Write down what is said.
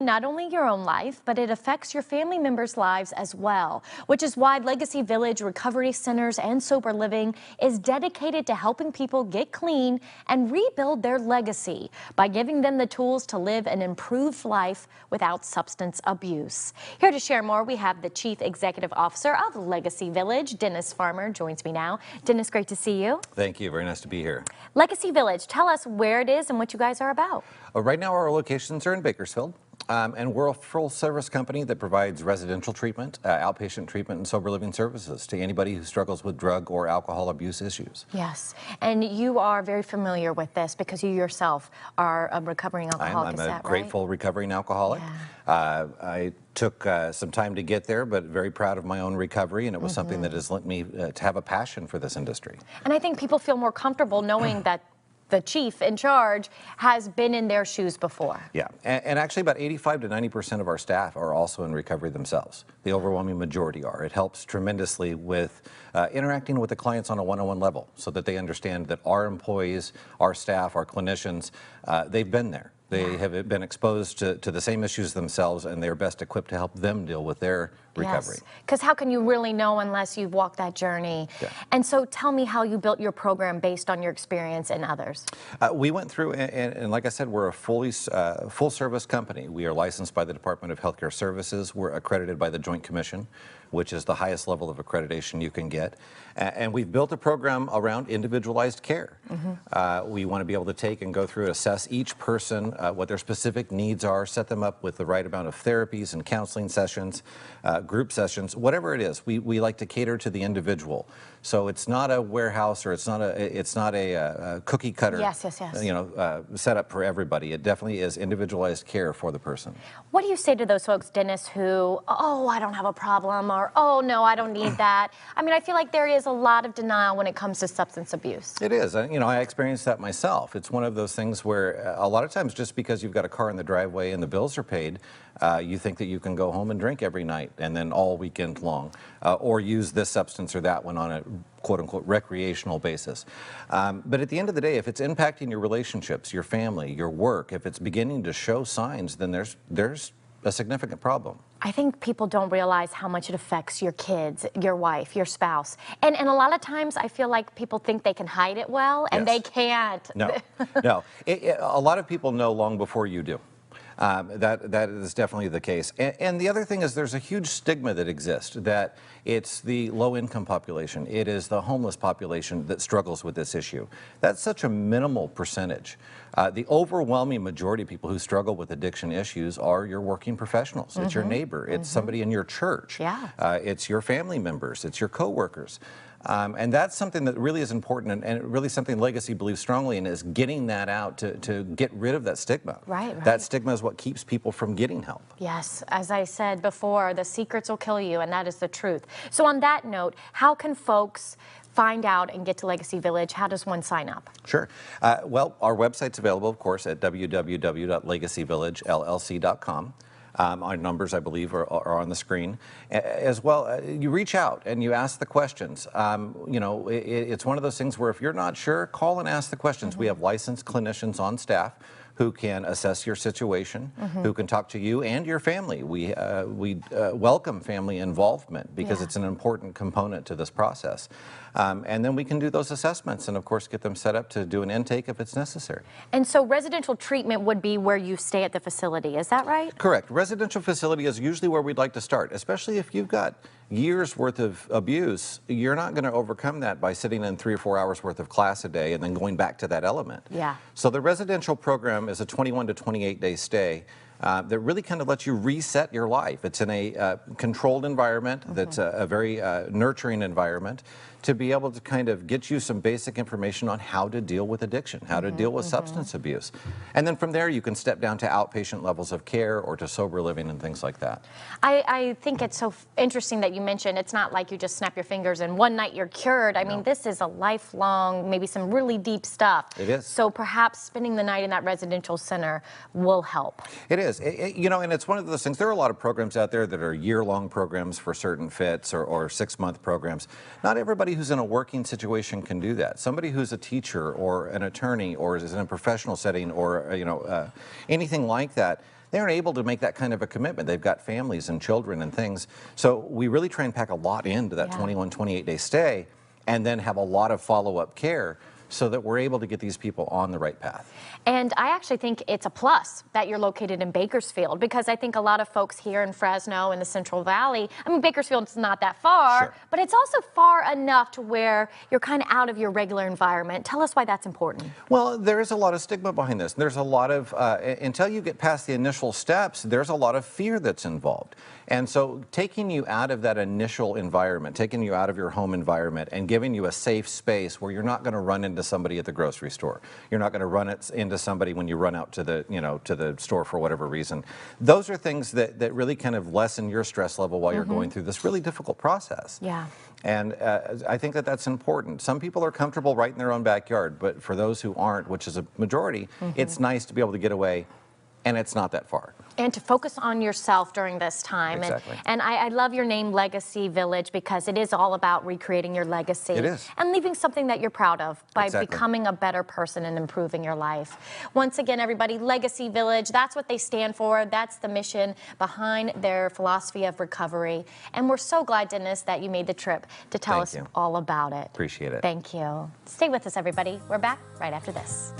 Not only your own life, but it affects your family members' lives as well, which is why Legacy Village Recovery Centers and Sober Living is dedicated to helping people get clean and rebuild their legacy by giving them the tools to live an improved life without substance abuse. Here to share more, we have the Chief Executive Officer of Legacy Village, Dennis Farmer, joins me now. Dennis, great to see you. Thank you. Very nice to be here. Legacy Village, tell us where it is and what you guys are about. Right now, our locations are in Bakersfield. And we're a full-service company that provides residential treatment, outpatient treatment, and sober living services to anybody who struggles with drug or alcohol abuse issues. Yes, and you are very familiar with this because you yourself are a recovering alcoholic. I'm a grateful recovering alcoholic. Yeah. I took some time to get there, but very proud of my own recovery, and it was something that has lent me to have a passion for this industry. And I think people feel more comfortable knowing that the chief in charge has been in their shoes before. Yeah, and actually about 85 to 90% of our staff are also in recovery themselves. The overwhelming majority are. It helps tremendously with interacting with the clients on a one-on-one level so that they understand that our employees, our staff, our clinicians, they've been there. They have been exposed to the same issues themselves, and they're best equipped to help them deal with their recovery. Because how can you really know unless you've walked that journey? Yeah. And so tell me how you built your program based on your experience and others. We went through, and like I said, we're a full-service company. We are licensed by the Department of Healthcare Services. We're accredited by the Joint Commission, which is the highest level of accreditation you can get. And we've built a program around individualized care. We want to be able to take and go through, assess each person, what their specific needs are, set them up with the right amount of therapies and counseling sessions, group sessions, whatever it is. We like to cater to the individual. So it's not a warehouse, or it's not a cookie cutter setup for everybody. It definitely is individualized care for the person. What do you say to those folks, Dennis, who, oh, I don't have a problem, or oh, no, I don't need that? I mean, I feel like there is a lot of denial when it comes to substance abuse. It is. I experienced that myself. It's one of those things where a lot of times just because you've got a car in the driveway and the bills are paid, you think that you can go home and drink every night and then all weekend long, or use this substance or that one on a quote-unquote recreational basis. But at the end of the day, if it's impacting your relationships, your family, your work, if it's beginning to show signs, then there's a significant problem. I think people don't realize how much it affects your kids, your wife, your spouse. And a lot of times I feel like people think they can hide it well, and they can't. No, no. A lot of people know long before you do. That is definitely the case. And the other thing is there's a huge stigma that exists, that it's the low-income population, it is the homeless population that struggles with this issue. That's such a minimal percentage. The overwhelming majority of people who struggle with addiction issues are your working professionals. It's your neighbor, it's somebody in your church, it's your family members, it's your coworkers. And that's something that really is important, and really something Legacy believes strongly in, is getting that out to get rid of that stigma. Right. That stigma is what keeps people from getting help. Yes, as I said before, the secrets will kill you, and that is the truth. So on that note, how can folks find out and get to Legacy Village? How does one sign up? Sure. Well, our website's available, of course, at www.legacvillagellc.com. Our numbers, I believe, are on the screen. As well, you reach out and you ask the questions. It's one of those things where if you're not sure, call and ask the questions. We have licensed clinicians on staff who can assess your situation, who can talk to you and your family. We welcome family involvement because it's an important component to this process. And then we can do those assessments and, of course, get them set up to do an intake if it's necessary. And so residential treatment would be where you stay at the facility, is that right? Correct. Residential facility is usually where we'd like to start, especially if you've got years worth of abuse. You're not going to overcome that by sitting in 3 or 4 hours worth of class a day and then going back to that element. Yeah. So the residential program is a 21 to 28 day stay that really kind of lets you reset your life. It's in a controlled environment that's a very nurturing environment to be able to kind of get you some basic information on how to deal with addiction, how to deal with substance abuse. And then from there you can step down to outpatient levels of care or to sober living and things like that. I think it's so interesting that you mentioned it's not like you just snap your fingers and one night you're cured. I mean, this is a lifelong, maybe some really deep stuff. It is. So perhaps spending the night in that residential center will help. It is. And it's one of those things. There are a lot of programs out there that are year-long programs for certain fits or 6-month programs. Not everybody who's in a working situation can do that. Somebody who's a teacher or an attorney or is in a professional setting or anything like that, they aren't able to make that kind of a commitment. They've got families and children and things. So we really try and pack a lot into that 21, 28-day stay and then have a lot of follow-up care so that we're able to get these people on the right path. And I actually think it's a plus that you're located in Bakersfield, because I think a lot of folks here in Fresno and the Central Valley, I mean, Bakersfield's not that far, but it's also far enough to where you're kind of out of your regular environment. Tell us why that's important. Well, there is a lot of stigma behind this. There's a lot of, until you get past the initial steps, there's a lot of fear that's involved. And so taking you out of that initial environment, taking you out of your home environment and giving you a safe space where you're not going to run into somebody at the grocery store. You're not going to run into somebody when you run out to the, to the store for whatever reason. Those are things that really kind of lessen your stress level while you're going through this really difficult process. Yeah. And I think that that's important. Some people are comfortable right in their own backyard, but for those who aren't, which is a majority, it's nice to be able to get away, and it's not that far. And to focus on yourself during this time. Exactly. And I love your name, Legacy Village, because it is all about recreating your legacy. It is. And leaving something that you're proud of by Exactly. becoming a better person and improving your life. Once again, everybody, Legacy Village, that's what they stand for. That's the mission behind their philosophy of recovery. And we're so glad, Dennis, that you made the trip to tell us all about it. Appreciate it. Thank you. Stay with us, everybody. We're back right after this.